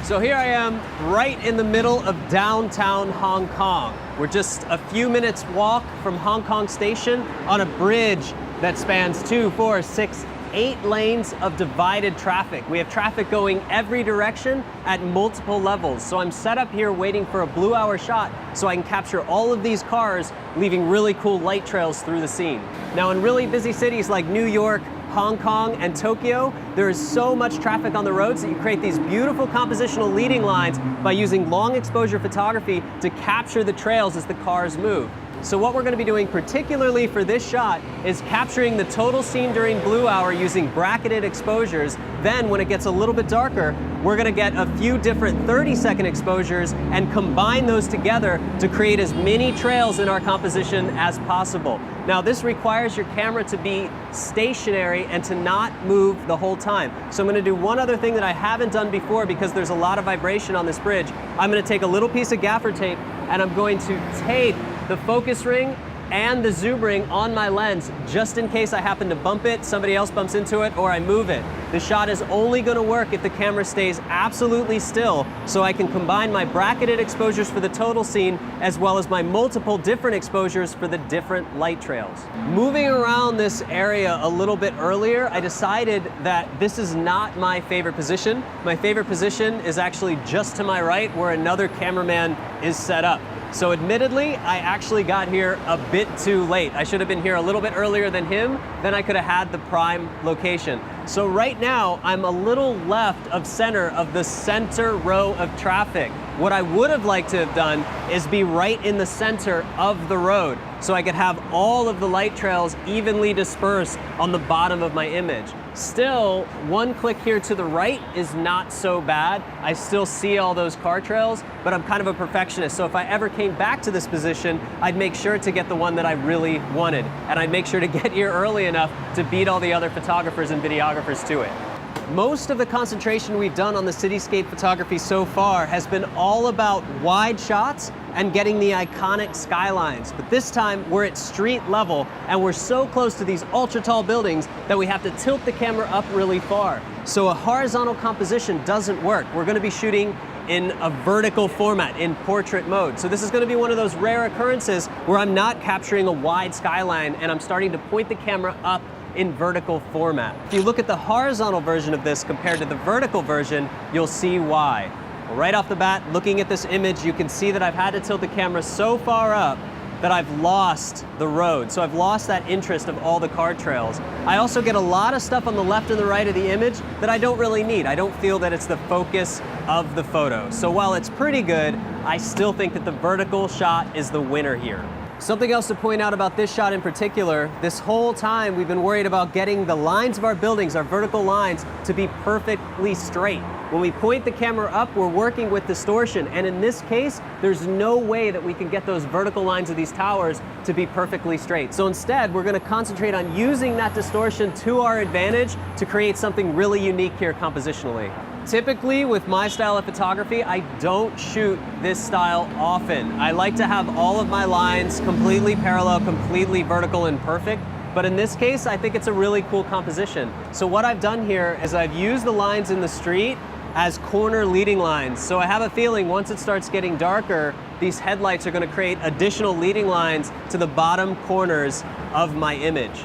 So here I am right in the middle of downtown Hong Kong. We're just a few minutes walk from Hong Kong Station on a bridge that spans 2, 4, 6, 8 lanes of divided traffic. We have traffic going every direction at multiple levels. So I'm set up here waiting for a blue hour shot so I can capture all of these cars, leaving really cool light trails through the scene. Now in really busy cities like New York, Hong Kong, and Tokyo, there is so much traffic on the roads that you create these beautiful compositional leading lines by using long exposure photography to capture the trails as the cars move. So what we're going to be doing particularly for this shot is capturing the total scene during blue hour using bracketed exposures. Then when it gets a little bit darker, we're going to get a few different 30-second exposures and combine those together to create as many trails in our composition as possible. Now this requires your camera to be stationary and to not move the whole time. So I'm going to do one other thing that I haven't done before because there's a lot of vibration on this bridge. I'm going to take a little piece of gaffer tape and I'm going to tape the focus ring and the zoom ring on my lens just in case I happen to bump it, somebody else bumps into it, or I move it. The shot is only going to work if the camera stays absolutely still, so I can combine my bracketed exposures for the total scene as well as my multiple different exposures for the different light trails. Moving around this area a little bit earlier, I decided that this is not my favorite position. My favorite position is actually just to my right where another cameraman is set up. So admittedly, I actually got here a bit too late. I should have been here a little bit earlier than him, then I could have had the prime location. So right now, I'm a little left of center of the center row of traffic. What I would have liked to have done is be right in the center of the road so I could have all of the light trails evenly dispersed on the bottom of my image. Still, one click here to the right is not so bad. I still see all those car trails, but I'm kind of a perfectionist. So if I ever came back to this position, I'd make sure to get the one that I really wanted. And I'd make sure to get here early enough to beat all the other photographers and videographers to it. Most of the concentration we've done on the cityscape photography so far has been all about wide shots and getting the iconic skylines. But this time we're at street level and we're so close to these ultra tall buildings that we have to tilt the camera up really far. So a horizontal composition doesn't work. We're gonna be shooting in a vertical format, in portrait mode. So this is gonna be one of those rare occurrences where I'm not capturing a wide skyline and I'm starting to point the camera up in vertical format. If you look at the horizontal version of this compared to the vertical version, you'll see why. Right off the bat, looking at this image, you can see that I've had to tilt the camera so far up that I've lost the road. So I've lost that interest of all the car trails. I also get a lot of stuff on the left and the right of the image that I don't really need. I don't feel that it's the focus of the photo. So while it's pretty good, I still think that the vertical shot is the winner here. Something else to point out about this shot in particular, this whole time we've been worried about getting the lines of our buildings, our vertical lines, to be perfectly straight. When we point the camera up, we're working with distortion, and in this case, there's no way that we can get those vertical lines of these towers to be perfectly straight. So instead, we're gonna concentrate on using that distortion to our advantage to create something really unique here compositionally. Typically, with my style of photography, I don't shoot this style often. I like to have all of my lines completely parallel, completely vertical and perfect. But in this case, I think it's a really cool composition. So what I've done here is I've used the lines in the street as corner leading lines. So I have a feeling once it starts getting darker, these headlights are gonna create additional leading lines to the bottom corners of my image.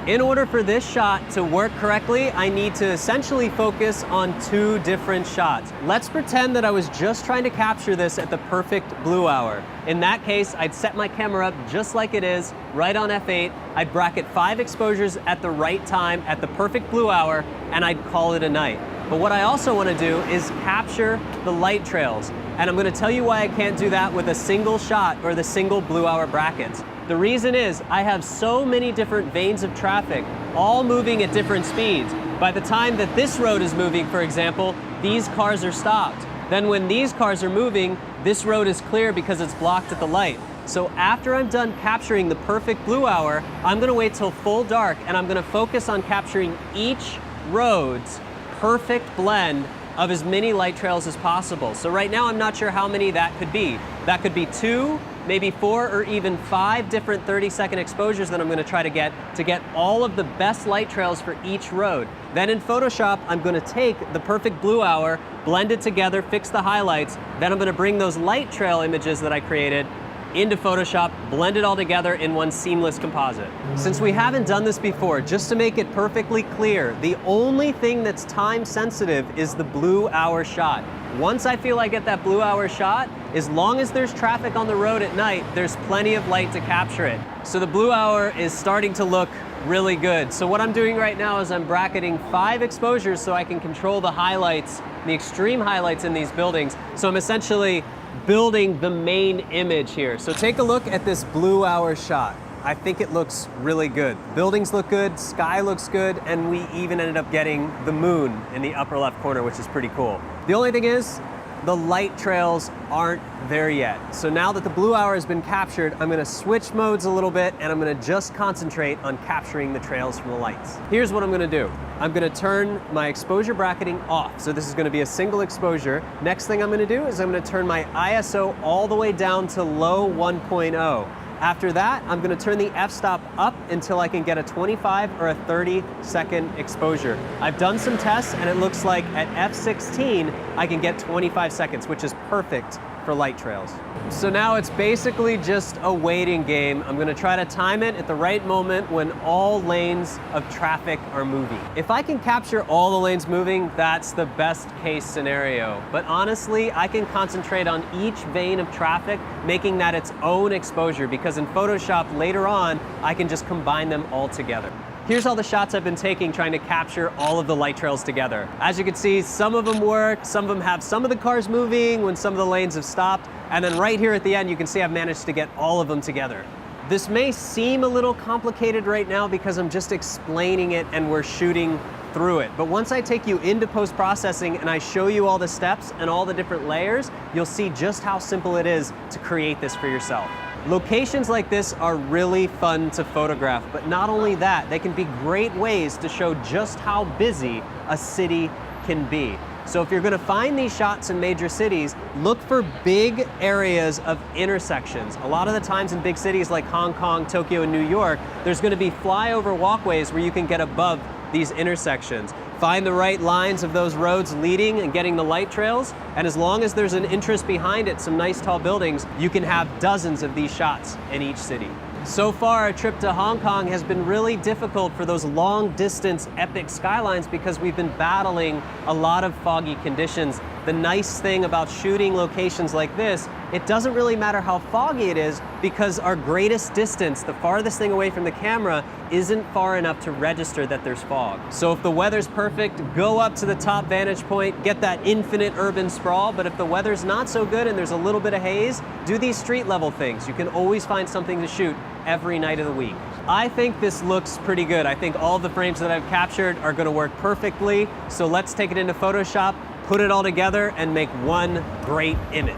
In order for this shot to work correctly, I need to essentially focus on 2 different shots. Let's pretend that I was just trying to capture this at the perfect blue hour. In that case, I'd set my camera up just like it is, right on f8. I'd bracket 5 exposures at the right time at the perfect blue hour, and I'd call it a night. But what I also want to do is capture the light trails. And I'm going to tell you why I can't do that with a single shot or the single blue hour brackets. The reason is I have so many different veins of traffic, all moving at different speeds. By the time that this road is moving, for example, these cars are stopped. Then when these cars are moving, this road is clear because it's blocked at the light. So after I'm done capturing the perfect blue hour, I'm gonna wait till full dark and I'm gonna focus on capturing each road's perfect blend of as many light trails as possible. So right now I'm not sure how many that could be. That could be 2, maybe 4, or even 5 different 30-second exposures that I'm going to try to get all of the best light trails for each road. Then in Photoshop, I'm going to take the perfect blue hour, blend it together, fix the highlights. Then I'm going to bring those light trail images that I created into Photoshop, blend it all together in one seamless composite. Since we haven't done this before, just to make it perfectly clear, the only thing that's time sensitive is the blue hour shot. Once I feel I get that blue hour shot, as long as there's traffic on the road at night, there's plenty of light to capture it. So the blue hour is starting to look really good. So what I'm doing right now is I'm bracketing 5 exposures so I can control the highlights, the extreme highlights in these buildings. So I'm essentially building the main image here. So take a look at this blue hour shot. I think it looks really good. Buildings look good, sky looks good, and we even ended up getting the moon in the upper left corner, which is pretty cool. The only thing is, the light trails aren't there yet. So now that the blue hour has been captured, I'm gonna switch modes a little bit and I'm gonna just concentrate on capturing the trails from the lights. Here's what I'm gonna do. I'm gonna turn my exposure bracketing off. So this is gonna be a single exposure. Next thing I'm gonna do is I'm gonna turn my ISO all the way down to low 1.0. After that, I'm gonna turn the f-stop up until I can get a 25 or a 30-second exposure. I've done some tests and it looks like at f16, I can get 25 seconds, which is perfect for light trails. So now it's basically just a waiting game. I'm gonna try to time it at the right moment when all lanes of traffic are moving. If I can capture all the lanes moving, that's the best case scenario. But honestly, I can concentrate on each vein of traffic, making that its own exposure, because in Photoshop later on, I can just combine them all together. Here's all the shots I've been taking trying to capture all of the light trails together. As you can see, some of them work, some of them have some of the cars moving when some of the lanes have stopped, and then right here at the end, you can see I've managed to get all of them together. This may seem a little complicated right now because I'm just explaining it and we're shooting through it. But once I take you into post-processing and I show you all the steps and all the different layers, you'll see just how simple it is to create this for yourself. Locations like this are really fun to photograph, but not only that, they can be great ways to show just how busy a city can be. So if you're gonna find these shots in major cities, look for big areas of intersections. A lot of the times in big cities like Hong Kong, Tokyo, and New York, there's gonna be flyover walkways where you can get above these intersections. Find the right lines of those roads leading and getting the light trails, and as long as there's an interest behind it, some nice tall buildings, you can have dozens of these shots in each city. So far, a trip to Hong Kong has been really difficult for those long distance epic skylines because we've been battling a lot of foggy conditions. The nice thing about shooting locations like this, it doesn't really matter how foggy it is because our greatest distance, the farthest thing away from the camera, isn't far enough to register that there's fog. So if the weather's perfect, go up to the top vantage point, get that infinite urban sprawl, but if the weather's not so good and there's a little bit of haze, do these street level things. You can always find something to shoot every night of the week. I think this looks pretty good. I think all the frames that I've captured are gonna work perfectly. So let's take it into Photoshop, put it all together, and make one great image.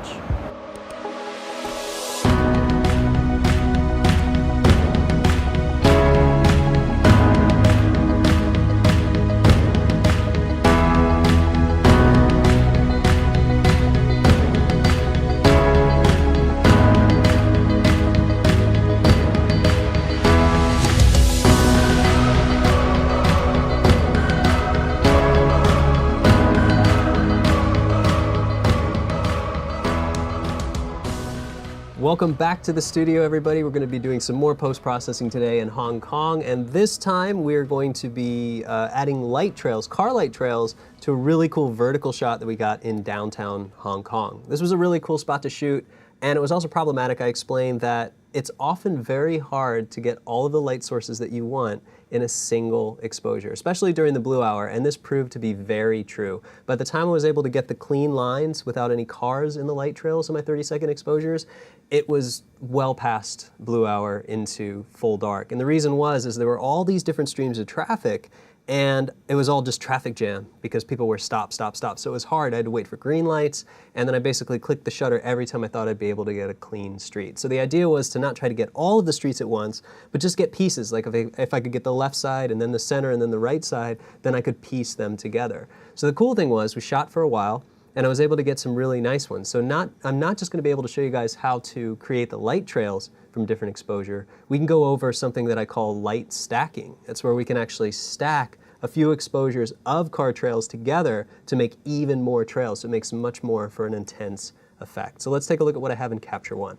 Welcome back to the studio, everybody. We're going to be doing some more post-processing today in Hong Kong, and this time we're going to be adding light trails, car light trails, to a really cool vertical shot that we got in downtown Hong Kong. This was a really cool spot to shoot, and it was also problematic. I explained that it's often very hard to get all of the light sources that you want in a single exposure, especially during the blue hour, and this proved to be very true. By the time I was able to get the clean lines without any cars in the light trails in my 30-second exposures, it was well past blue hour into full dark. And the reason was there were all these different streams of traffic, and it was all just traffic jam because people were stop, stop, stop. So it was hard. I had to wait for green lights, and then I basically clicked the shutter every time I thought I'd be able to get a clean street. So the idea was to not try to get all of the streets at once, but just get pieces. Like if I could get the left side and then the center and then the right side, then I could piece them together. So the cool thing was we shot for a while, and I was able to get some really nice ones. So I'm not just going to be able to show you guys how to create the light trails from different exposure. We can go over something that I call light stacking. That's where we can actually stack a few exposures of car trails together to make even more trails. So it makes much more for an intense effect. So let's take a look at what I have in Capture One.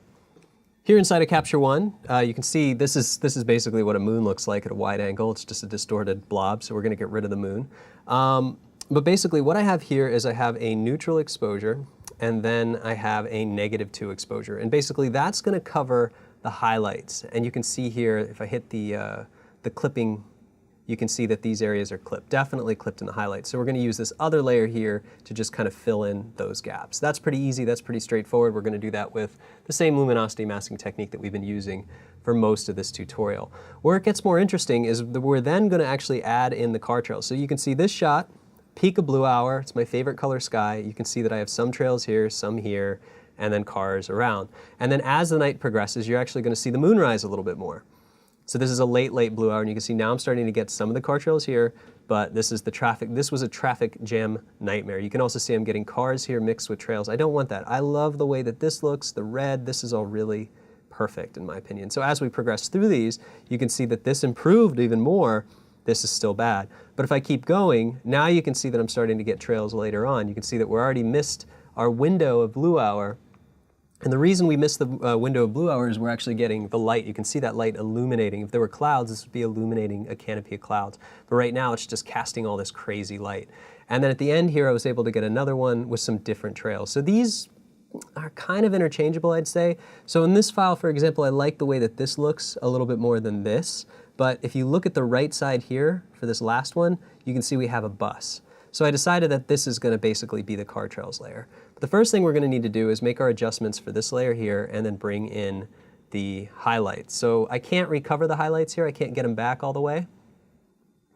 Here inside of Capture One, you can see this is basically what a moon looks like at a wide angle. It's just a distorted blob, so we're going to get rid of the moon. But basically what I have here is I have a neutral exposure, and then I have a -2 exposure. And basically that's going to cover the highlights. And you can see here, if I hit the clipping, you can see that these areas are clipped, definitely clipped in the highlights. So we're going to use this other layer here to just kind of fill in those gaps. That's pretty easy, that's pretty straightforward. We're going to do that with the same luminosity masking technique that we've been using for most of this tutorial. Where it gets more interesting is that we're then going to actually add in the car trails. So you can see this shot, peak of blue hour, it's my favorite color sky. You can see that I have some trails here, some here, and then cars around. And then as the night progresses, you're actually going to see the moon rise a little bit more. So this is a late blue hour, and you can see now I'm starting to get some of the car trails here, but this is the traffic. This was a traffic jam nightmare. You can also see I'm getting cars here mixed with trails. I don't want that. I love the way that this looks, the red. This is all really perfect in my opinion. So as we progress through these, you can see that this improved even more. This is still bad. But if I keep going, now you can see that I'm starting to get trails later on. You can see that we're already missed our window of blue hour. And the reason we missed the window of blue hour is we're actually getting the light. You can see that light illuminating. If there were clouds, this would be illuminating a canopy of clouds. But right now, it's just casting all this crazy light. And then at the end here, I was able to get another one with some different trails. So these are kind of interchangeable, I'd say. So in this file, for example, I like the way that this looks a little bit more than this. But if you look at the right side here for this last one, you can see we have a bus. So I decided that this is going to basically be the car trails layer. But the first thing we're going to need to do is make our adjustments for this layer here and then bring in the highlights. So I can't recover the highlights here. I can't get them back all the way.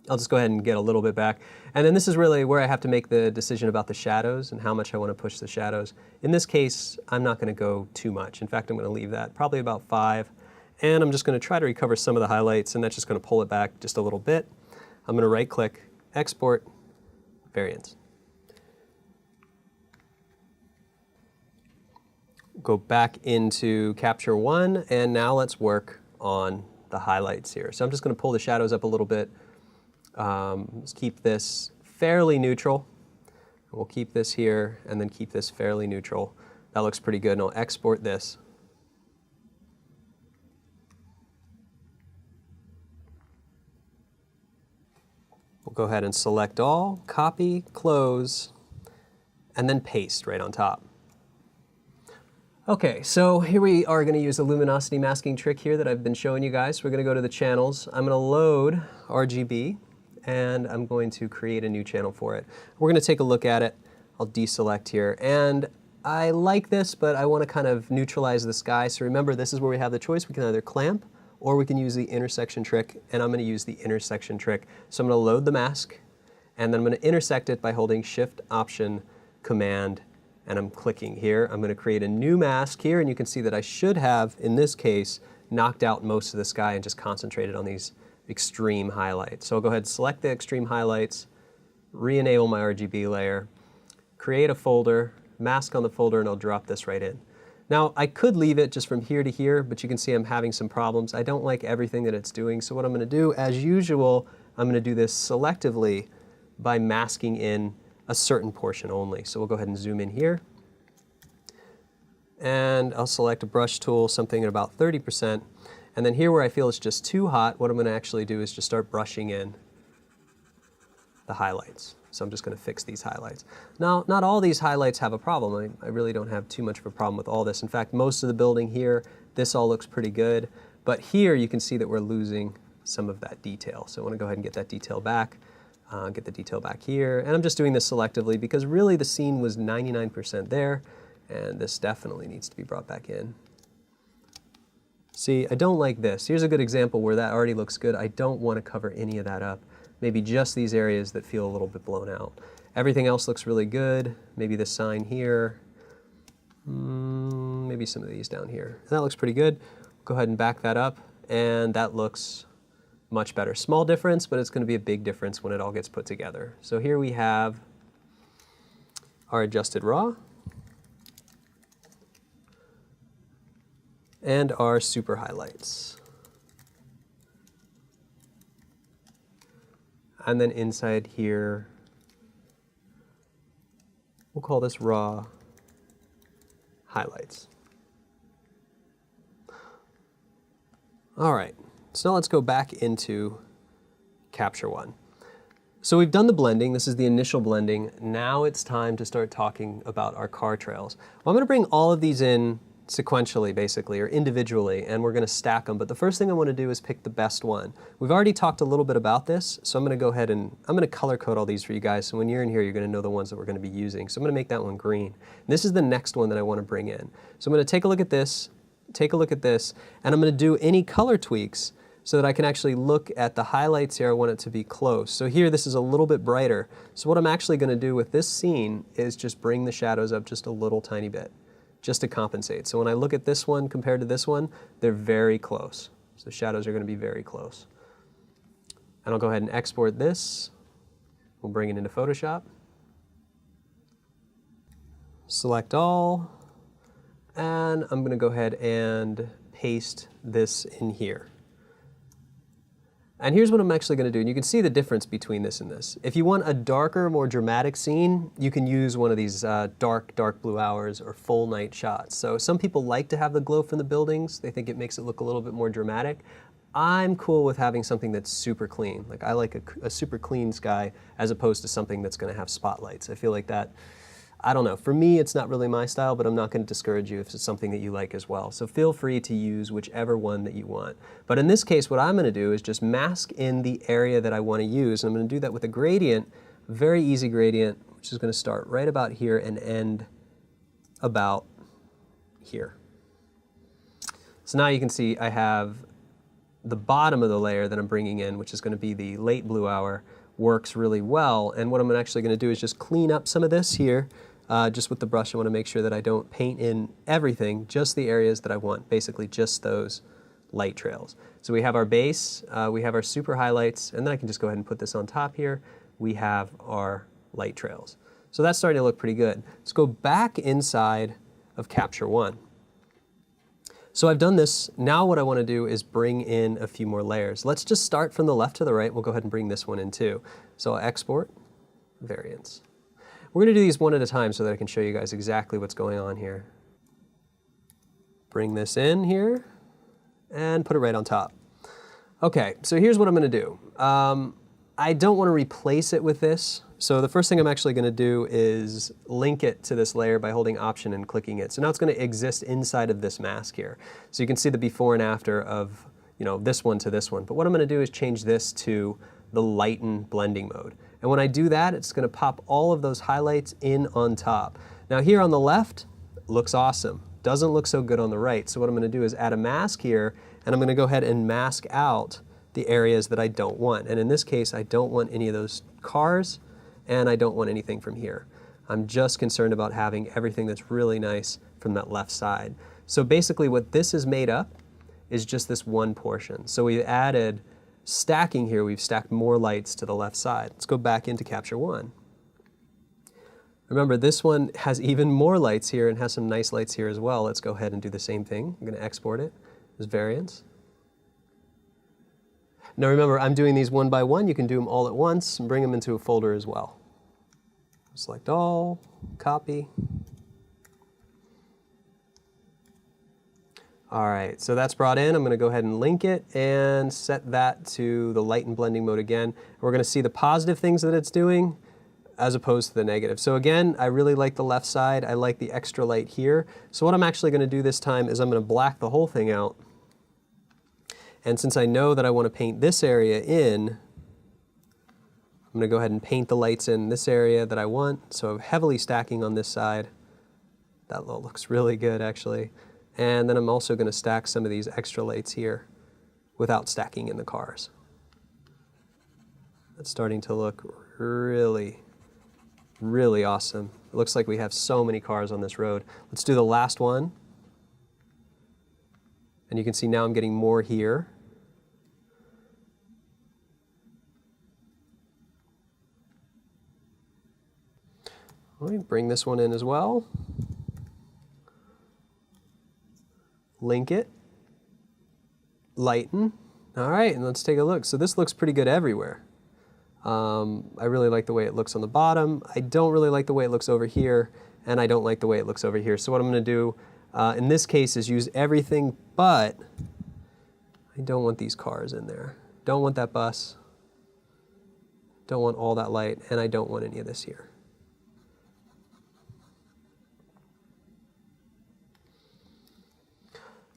I'll just go ahead and get a little bit back. And then this is really where I have to make the decision about the shadows and how much I want to push the shadows. In this case, I'm not going to go too much. In fact, I'm going to leave that probably about 5. And I'm just going to try to recover some of the highlights, and that's just going to pull it back just a little bit. I'm going to right-click, Export, Variants. Go back into Capture One, and now let's work on the highlights here. So I'm just going to pull the shadows up a little bit. Let's keep this fairly neutral. We'll keep this here, and then keep this fairly neutral. That looks pretty good, and I'll export this. We'll go ahead and select all, copy, close, and then paste right on top. Okay, so here we are going to use the luminosity masking trick here that I've been showing you guys. We're going to go to the channels. I'm going to load RGB, and I'm going to create a new channel for it. We're going to take a look at it. I'll deselect here. And I like this, but I want to kind of neutralize the sky. So remember, this is where we have the choice. We can either clamp, or we can use the intersection trick, and I'm going to use the intersection trick. So I'm going to load the mask, and then I'm going to intersect it by holding Shift, Option, Command, and I'm clicking here. I'm going to create a new mask here, and you can see that I should have, in this case, knocked out most of the sky and just concentrated on these extreme highlights. So I'll go ahead and select the extreme highlights, re-enable my RGB layer, create a folder, mask on the folder, and I'll drop this right in. Now, I could leave it just from here to here, but you can see I'm having some problems. I don't like everything that it's doing, so what I'm going to do, as usual, I'm going to do this selectively by masking in a certain portion only. So we'll go ahead and zoom in here, and I'll select a brush tool, something at about 30%, and then here where I feel it's just too hot, what I'm going to actually do is just start brushing in the highlights. So I'm just going to fix these highlights. Now, not all these highlights have a problem. I really don't have too much of a problem with all this. In fact, most of the building here, this all looks pretty good. But here you can see that we're losing some of that detail. So I want to go ahead and get that detail back, get the detail back here. And I'm just doing this selectively because really the scene was 99% there, and this definitely needs to be brought back in. See, I don't like this. Here's a good example where that already looks good. I don't want to cover any of that up. Maybe just these areas that feel a little bit blown out. Everything else looks really good. Maybe this sign here. Maybe some of these down here. That looks pretty good. Go ahead and back that up, and that looks much better. Small difference, but it's going to be a big difference when it all gets put together. So here we have our adjusted raw, and our super highlights. And then inside here, we'll call this raw highlights. All right, so now let's go back into Capture One. So we've done the blending. This is the initial blending. Now it's time to start talking about our car trails. Well, I'm going to bring all of these in sequentially, basically, or individually, and we're going to stack them. But the first thing I want to do is pick the best one. We've already talked a little bit about this, so I'm going to go ahead and I'm going to color code all these for you guys. So when you're in here, you're going to know the ones that we're going to be using. So I'm going to make that one green. And this is the next one that I want to bring in. So I'm going to take a look at this, take a look at this, and I'm going to do any color tweaks so that I can actually look at the highlights here. I want it to be close. So here, this is a little bit brighter. So what I'm actually going to do with this scene is just bring the shadows up just a little tiny bit, just to compensate. So when I look at this one compared to this one, they're very close. So shadows are going to be very close. And I'll go ahead and export this. We'll bring it into Photoshop. Select all. And I'm going to go ahead and paste this in here. And here's what I'm actually going to do, and you can see the difference between this and this. If you want a darker, more dramatic scene, you can use one of these dark blue hours or full night shots. So some people like to have the glow from the buildings. They think it makes it look a little bit more dramatic. I'm cool with having something that's super clean. Like I like a super clean sky as opposed to something that's going to have spotlights. I feel like that, I don't know, for me it's not really my style, but I'm not going to discourage you if it's something that you like as well. So feel free to use whichever one that you want. But in this case, what I'm going to do is just mask in the area that I want to use. And I'm going to do that with a gradient, a very easy gradient, which is going to start right about here and end about here. So now you can see I have the bottom of the layer that I'm bringing in, which is going to be the late blue hour, works really well. And what I'm actually going to do is just clean up some of this here. Just with the brush, I want to make sure that I don't paint in everything, just the areas that I want, basically just those light trails. So we have our base, we have our super highlights, and then I can just go ahead and put this on top here. We have our light trails. So that's starting to look pretty good. Let's go back inside of Capture One. So I've done this. Now what I want to do is bring in a few more layers. Let's just start from the left to the right. We'll go ahead and bring this one in too. So I'll export, variants. We're going to do these one at a time so that I can show you guys exactly what's going on here. Bring this in here and put it right on top. Okay, so here's what I'm going to do. I don't want to replace it with this. So the first thing I'm actually going to do is link it to this layer by holding Option and clicking it. So now it's going to exist inside of this mask here. So you can see the before and after of this one to this one. But what I'm going to do is change this to the lighten blending mode. And when I do that, it's going to pop all of those highlights in on top. Now here on the left, looks awesome. Doesn't look so good on the right. So what I'm going to do is add a mask here, and I'm going to go ahead and mask out the areas that I don't want. And in this case, I don't want any of those cars, and I don't want anything from here. I'm just concerned about having everything that's really nice from that left side. So basically what this is made up is just this one portion. So we've added stacking here, we've stacked more lights to the left side. Let's go back into Capture One. Remember, this one has even more lights here and has some nice lights here as well. Let's go ahead and do the same thing. I'm going to export it as variants. Now remember, I'm doing these one by one. You can do them all at once and bring them into a folder as well. Select all, copy. All right, so that's brought in. I'm going to go ahead and link it and set that to the light and blending mode again. We're going to see the positive things that it's doing as opposed to the negative. So again, I really like the left side. I like the extra light here. So what I'm actually going to do this time is I'm going to black the whole thing out. And since I know that I want to paint this area in, I'm going to go ahead and paint the lights in this area that I want. So I'm heavily stacking on this side. That looks really good, actually. And then I'm also going to stack some of these extra lights here without stacking in the cars. That's starting to look really, really awesome. It looks like we have so many cars on this road. Let's do the last one. And you can see now I'm getting more here. Let me bring this one in as well. Link it. Lighten. All right, and let's take a look. So this looks pretty good everywhere. I really like the way it looks on the bottom. I don't really like the way it looks over here, and I don't like the way it looks over here. So what I'm going to do in this case is use everything, but I don't want these cars in there. Don't want that bus. Don't want all that light, and I don't want any of this here.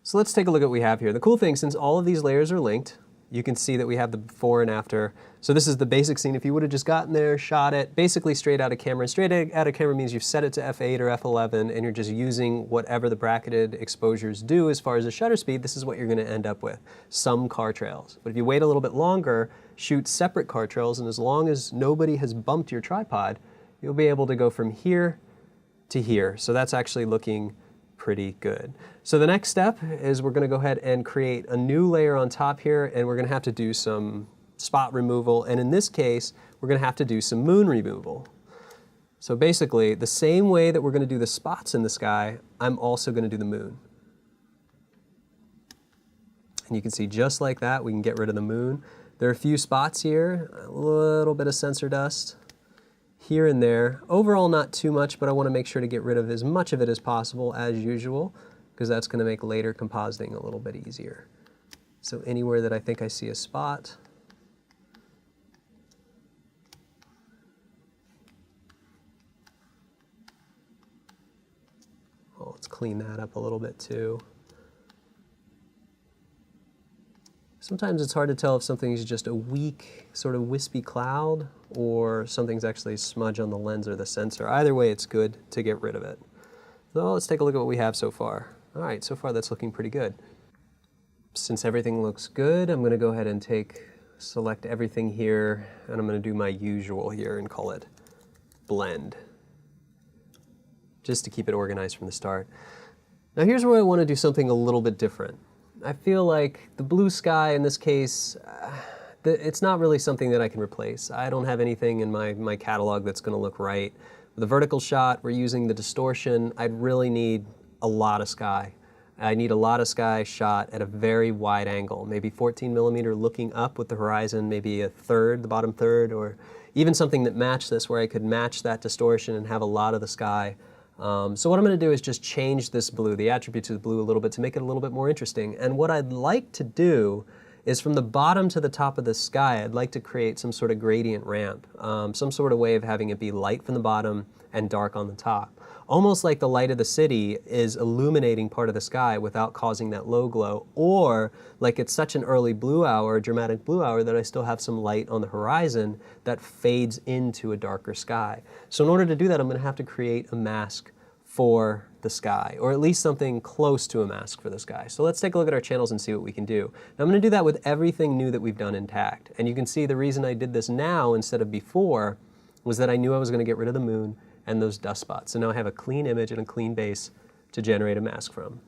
So let's take a look at what we have here. The cool thing, since all of these layers are linked, you can see that we have the before and after. So this is the basic scene. If you would have just gotten there, shot it, basically straight out of camera. Straight out of camera means you've set it to f8 or f11, and you're just using whatever the bracketed exposures do as far as the shutter speed. This is what you're going to end up with, some car trails. But if you wait a little bit longer, shoot separate car trails, and as long as nobody has bumped your tripod, you'll be able to go from here to here. So that's actually looking pretty good. So the next step is we're going to go ahead and create a new layer on top here, and we're going to have to do some spot removal, and in this case we're going to have to do some moon removal. So basically the same way that we're going to do the spots in the sky, I'm also going to do the moon. And you can see just like that we can get rid of the moon. There are a few spots here, a little bit of sensor dust here and there. Overall not too much, but I want to make sure to get rid of as much of it as possible as usual, because that's going to make later compositing a little bit easier. So anywhere that I think I see a spot, let's clean that up a little bit too. Sometimes it's hard to tell if something's just a weak, sort of wispy cloud, or something's actually a smudge on the lens or the sensor. Either way, it's good to get rid of it. So let's take a look at what we have so far. All right, so far that's looking pretty good. Since everything looks good, I'm going to go ahead and select everything here, and I'm going to do my usual here and call it blend, just to keep it organized from the start. Now here's where I want to do something a little bit different. I feel like the blue sky in this case, it's not really something that I can replace. I don't have anything in my catalog that's going to look right. With the vertical shot, we're using the distortion. I'd really need a lot of sky. I need a lot of sky shot at a very wide angle, maybe 14 millimeter looking up with the horizon, maybe a third, the bottom third, or even something that matched this where I could match that distortion and have a lot of the sky. So what I'm going to do is just change this blue, the attributes of the blue a little bit to make it a little bit more interesting. And what I'd like to do is from the bottom to the top of the sky, I'd like to create some sort of gradient ramp, some sort of way of having it be light from the bottom and dark on the top. Almost like the light of the city is illuminating part of the sky without causing that low glow, or like it's such an early blue hour, dramatic blue hour, that I still have some light on the horizon that fades into a darker sky. So in order to do that, I'm going to have to create a mask for the sky, or at least something close to a mask for the sky. So let's take a look at our channels and see what we can do. Now I'm going to do that with everything new that we've done intact. And you can see the reason I did this now instead of before was that I knew I was going to get rid of the moon and those dust spots. So now I have a clean image and a clean base to generate a mask from.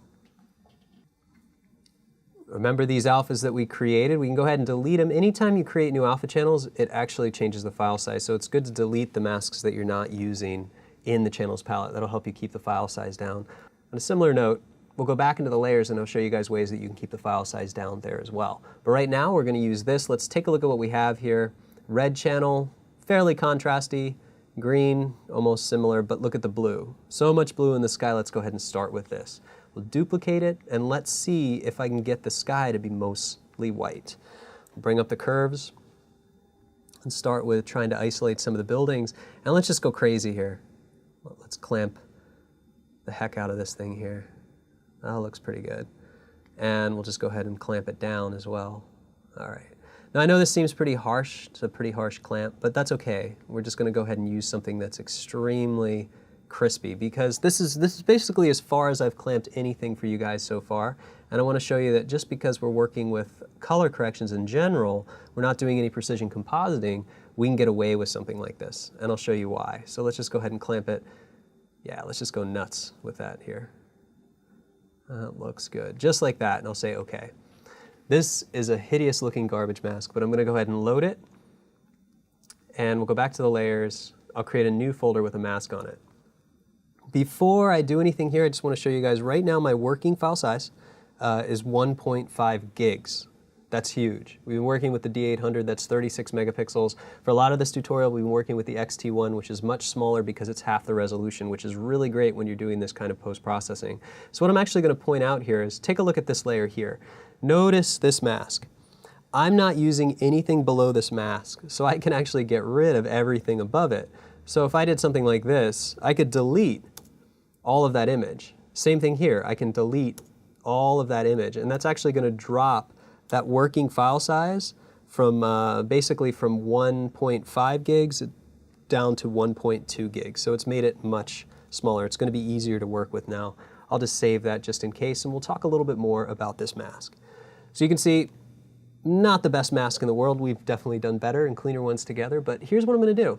Remember these alphas that we created? We can go ahead and delete them. Anytime you create new alpha channels, it actually changes the file size. So it's good to delete the masks that you're not using in the channels palette. That'll help you keep the file size down. On a similar note, we'll go back into the layers and I'll show you guys ways that you can keep the file size down there as well. But right now we're going to use this. Let's take a look at what we have here. Red channel, fairly contrasty. Green, almost similar, but look at the blue. So much blue in the sky. Let's go ahead and start with this. We'll duplicate it and let's see if I can get the sky to be mostly white. We'll bring up the curves and start with trying to isolate some of the buildings. And let's just go crazy here. Let's clamp the heck out of this thing here. That looks pretty good. And we'll just go ahead and clamp it down as well. All right. Now I know this seems pretty harsh, it's a pretty harsh clamp, but that's okay. We're just going to go ahead and use something that's extremely crispy, because this is basically as far as I've clamped anything for you guys so far. And I want to show you that just because we're working with color corrections in general, we're not doing any precision compositing, we can get away with something like this. And I'll show you why. So let's just go ahead and clamp it. Yeah, let's just go nuts with that here. That looks good. Just like that, and I'll say okay. This is a hideous looking garbage mask, but I'm going to go ahead and load it. And we'll go back to the layers. I'll create a new folder with a mask on it. Before I do anything here, I just want to show you guys right now my working file size is 1.5 gigs. That's huge. We've been working with the D800, that's 36 megapixels. For a lot of this tutorial, we've been working with the XT1, which is much smaller because it's half the resolution, which is really great when you're doing this kind of post-processing. So what I'm actually going to point out here is, take a look at this layer here. Notice this mask. I'm not using anything below this mask, so I can actually get rid of everything above it. So if I did something like this, I could delete all of that image. Same thing here, I can delete all of that image, and that's actually going to drop that working file size from basically from 1.5 gigs down to 1.2 gigs. So it's made it much smaller. It's going to be easier to work with now. I'll just save that just in case, and we'll talk a little bit more about this mask. So you can see, not the best mask in the world. We've definitely done better and cleaner ones together, but here's what I'm going to do.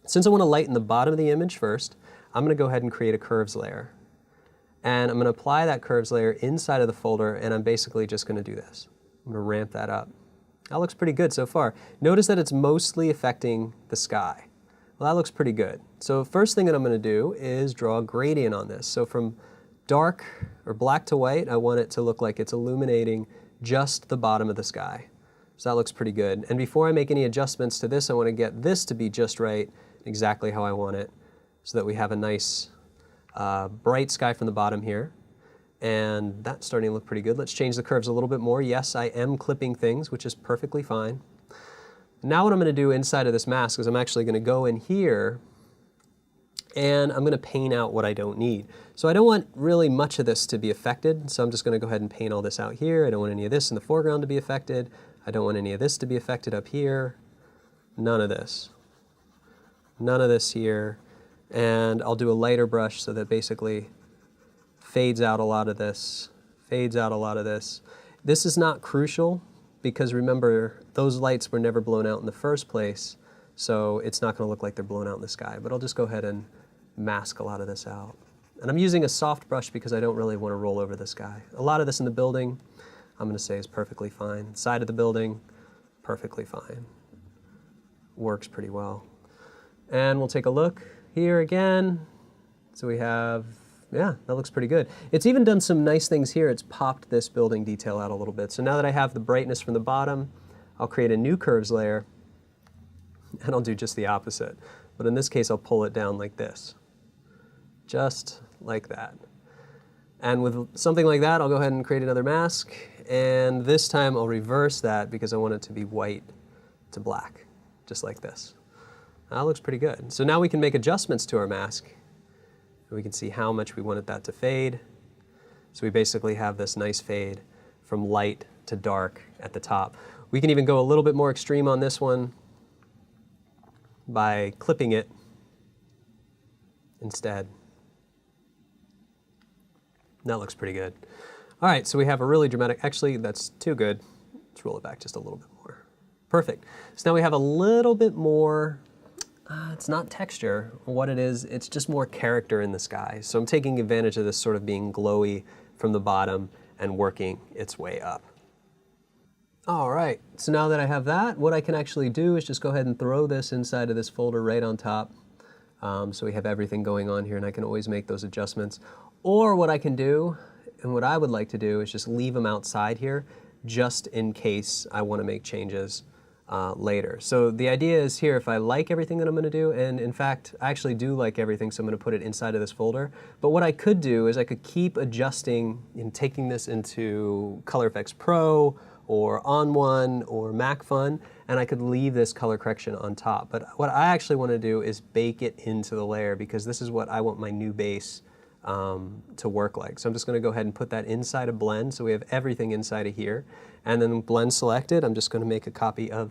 Since I want to lighten the bottom of the image first, I'm going to go ahead and create a curves layer. And I'm going to apply that curves layer inside of the folder, and I'm basically just going to do this. I'm going to ramp that up. That looks pretty good so far. Notice that it's mostly affecting the sky. Well, that looks pretty good. So first thing that I'm going to do is draw a gradient on this. So from dark or black to white, I want it to look like it's illuminating just the bottom of the sky. So that looks pretty good. And before I make any adjustments to this, I want to get this to be just right, exactly how I want it, so that we have a nice bright sky from the bottom here. And that's starting to look pretty good. Let's change the curves a little bit more. Yes, I am clipping things, which is perfectly fine. Now what I'm going to do inside of this mask is I'm actually going to go in here and I'm going to paint out what I don't need. So I don't want really much of this to be affected, so I'm just going to go ahead and paint all this out here. I don't want any of this in the foreground to be affected. I don't want any of this to be affected up here. None of this. None of this here. And I'll do a lighter brush so that basically fades out a lot of this, fades out a lot of this. This is not crucial because remember, those lights were never blown out in the first place, so it's not going to look like they're blown out in the sky. But I'll just go ahead and mask a lot of this out. And I'm using a soft brush because I don't really want to roll over the sky. A lot of this in the building, I'm going to say is perfectly fine. Side of the building, perfectly fine. Works pretty well. And we'll take a look here again. So we have, yeah, that looks pretty good. It's even done some nice things here. It's popped this building detail out a little bit. So now that I have the brightness from the bottom, I'll create a new curves layer, and I'll do just the opposite. But in this case, I'll pull it down like this, just like that. And with something like that, I'll go ahead and create another mask, and this time I'll reverse that because I want it to be white to black, just like this. That looks pretty good. So now we can make adjustments to our mask. We can see how much we wanted that to fade. So we basically have this nice fade from light to dark at the top. We can even go a little bit more extreme on this one by clipping it instead. That looks pretty good. All right, so we have a really dramatic, actually that's too good. Let's roll it back just a little bit more. Perfect. So now we have a little bit more, it's not texture. What it is, it's just more character in the sky. So I'm taking advantage of this sort of being glowy from the bottom and working its way up. All right, so now that I have that, what I can actually do is just go ahead and throw this inside of this folder right on top. So we have everything going on here, and I can always make those adjustments. Or what I can do, and what I would like to do, is just leave them outside here, just in case I want to make changes later. So the idea is here, if I like everything that I'm going to do, and in fact, I actually do like everything, so I'm going to put it inside of this folder. But what I could do is I could keep adjusting and taking this into Color Effects Pro, or On1, or MacFun, and I could leave this color correction on top. But what I actually want to do is bake it into the layer, because this is what I want my new base to work like. So I'm just going to go ahead and put that inside of Blend, so we have everything inside of here. And then Blend selected, I'm just going to make a copy of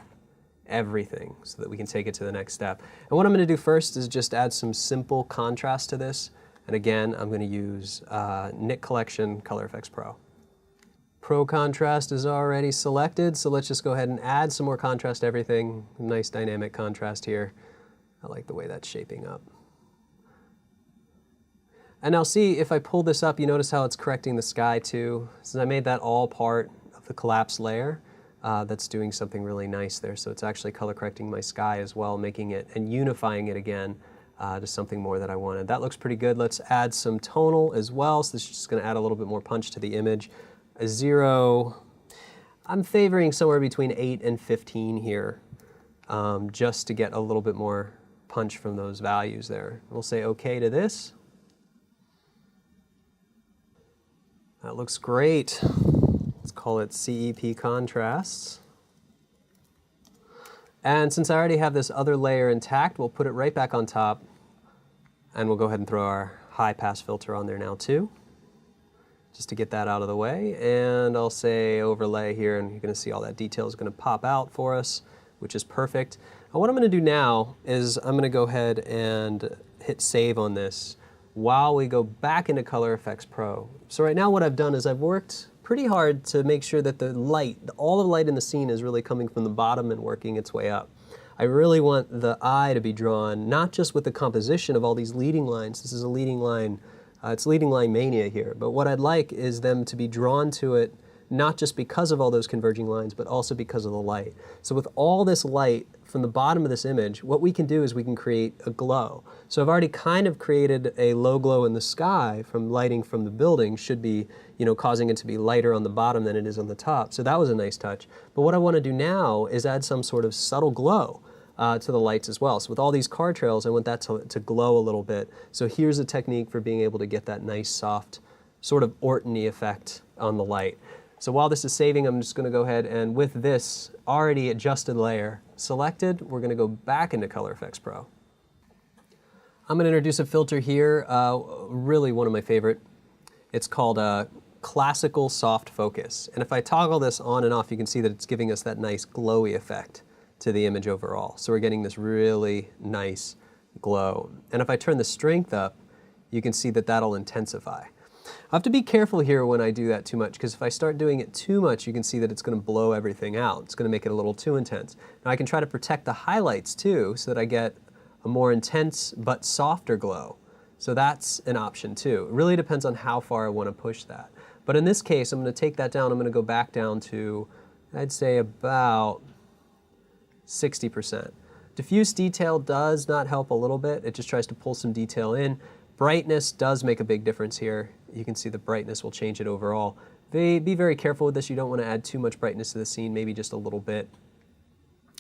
everything so that we can take it to the next step. And what I'm going to do first is just add some simple contrast to this. And again, I'm going to use Nik Collection Color Effects Pro. Pro contrast is already selected, so let's just go ahead and add some more contrast to everything. Nice dynamic contrast here. I like the way that's shaping up. And now see, if I pull this up, you notice how it's correcting the sky too. Since I made that all part of the collapse layer, that's doing something really nice there. So it's actually color correcting my sky as well, making it and unifying it again just something more that I wanted. That looks pretty good. Let's add some tonal as well. So this is just going to add a little bit more punch to the image. A 0, I'm favoring somewhere between 8 and 15 here, just to get a little bit more punch from those values there. We'll say OK to this. That looks great. Let's call it CEP contrasts. And since I already have this other layer intact, we'll put it right back on top. And we'll go ahead and throw our high pass filter on there now too, just to get that out of the way. And I'll say overlay here, and you're going to see all that detail is going to pop out for us, which is perfect. And what I'm going to do now is I'm going to go ahead and hit save on this while we go back into Color Effects Pro. So right now what I've done is I've worked pretty hard to make sure that the light, all the light in the scene is really coming from the bottom and working its way up. I really want the eye to be drawn, not just with the composition of all these leading lines. This is a leading line, it's leading line mania here, but what I'd like is them to be drawn to it, not just because of all those converging lines, but also because of the light. So with all this light from the bottom of this image, what we can do is we can create a glow. So I've already kind of created a low glow in the sky from lighting from the building, should be, causing it to be lighter on the bottom than it is on the top. So that was a nice touch. But what I want to do now is add some sort of subtle glow to the lights as well. So with all these car trails, I want that to glow a little bit. So here's a technique for being able to get that nice, soft, sort of Orton-y effect on the light. So while this is saving, I'm just going to go ahead and with this already adjusted layer selected, we're going to go back into Color Effects Pro. I'm going to introduce a filter here, really one of my favorite. It's called Classical Soft Focus. And if I toggle this on and off, you can see that it's giving us that nice glowy effect to the image overall. So we're getting this really nice glow. And if I turn the strength up, you can see that that'll intensify. I have to be careful here when I do that too much, because if I start doing it too much, you can see that it's going to blow everything out. It's going to make it a little too intense. Now I can try to protect the highlights too, so that I get a more intense but softer glow. So that's an option too. It really depends on how far I want to push that. But in this case, I'm going to take that down. I'm going to go back down to, I'd say about 60%. Diffuse detail does not help a little bit. It just tries to pull some detail in. Brightness does make a big difference here. You can see the brightness will change it overall. Be very careful with this. You don't want to add too much brightness to the scene, maybe just a little bit.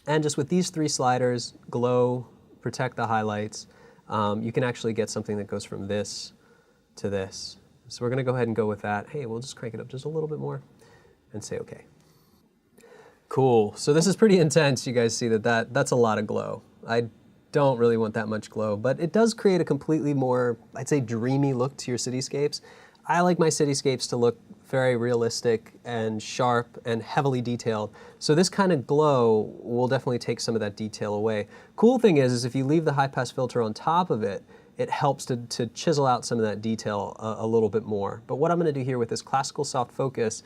And just with these 3 sliders, glow, protect the highlights, you can actually get something that goes from this to this. So we're going to go ahead and go with that. Hey, we'll just crank it up just a little bit more and say OK. Cool. So this is pretty intense. You guys see that's a lot of glow. I don't really want that much glow, but it does create a completely more, I'd say, dreamy look to your cityscapes. I like my cityscapes to look very realistic and sharp and heavily detailed. So this kind of glow will definitely take some of that detail away. Cool thing is if you leave the high pass filter on top of it, it helps to chisel out some of that detail a little bit more. But what I'm going to do here with this classical soft focus,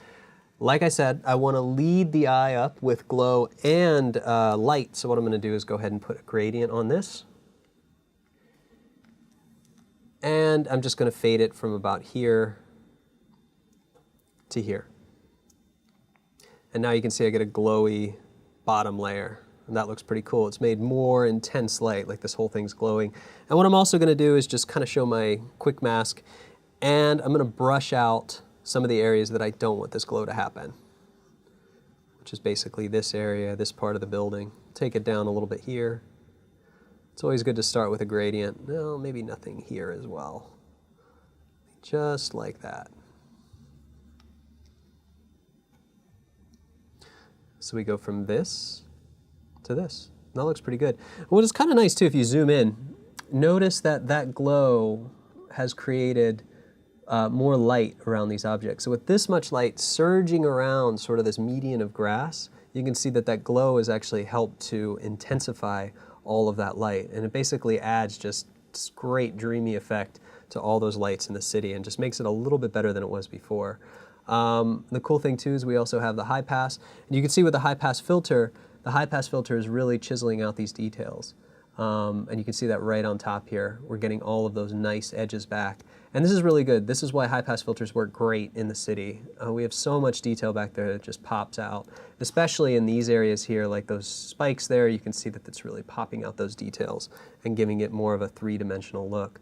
like I said, I want to lead the eye up with glow and light. So what I'm going to do is go ahead and put a gradient on this. And I'm just going to fade it from about here to here. And now you can see I get a glowy bottom layer. And that looks pretty cool. It's made more intense light, like this whole thing's glowing. And what I'm also going to do is just kind of show my quick mask. And I'm going to brush out some of the areas that I don't want this glow to happen, which is basically this area, this part of the building. Take it down a little bit here. It's always good to start with a gradient. Well, maybe nothing here as well. Just like that. So we go from this to this. That looks pretty good. What is kind of nice too, if you zoom in, notice that that glow has created more light around these objects. So with this much light surging around sort of this median of grass, you can see that that glow has actually helped to intensify all of that light. And it basically adds just this great dreamy effect to all those lights in the city and just makes it a little bit better than it was before. The cool thing too is we also have the high pass. And you can see with the high pass filter is really chiseling out these details. And you can see that right on top here. We're getting all of those nice edges back. And this is really good. This is why high-pass filters work great in the city. We have so much detail back there that just pops out, especially in these areas here, like those spikes there. You can see that it's really popping out those details and giving it more of a three-dimensional look.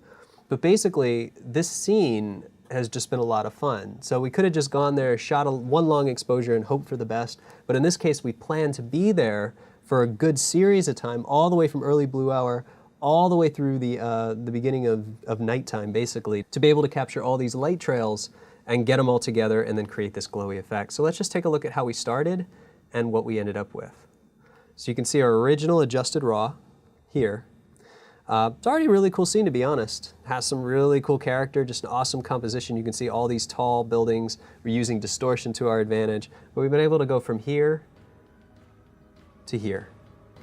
But basically, this scene has just been a lot of fun. So we could have just gone there, shot one long exposure and hoped for the best. But in this case, we plan to be there for a good series of time, all the way from early blue hour, all the way through the beginning of nighttime, basically, to be able to capture all these light trails and get them all together and then create this glowy effect. So let's just take a look at how we started and what we ended up with. So you can see our original adjusted raw here. It's already a really cool scene, to be honest. It has some really cool character, just an awesome composition. You can see all these tall buildings. We're using distortion to our advantage, but we've been able to go from here to here.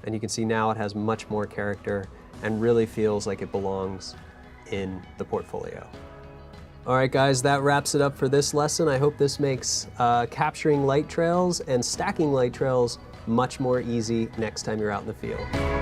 And you can see now it has much more character and really feels like it belongs in the portfolio. All right, guys, that wraps it up for this lesson. I hope this makes capturing light trails and stacking light trails much more easy next time you're out in the field.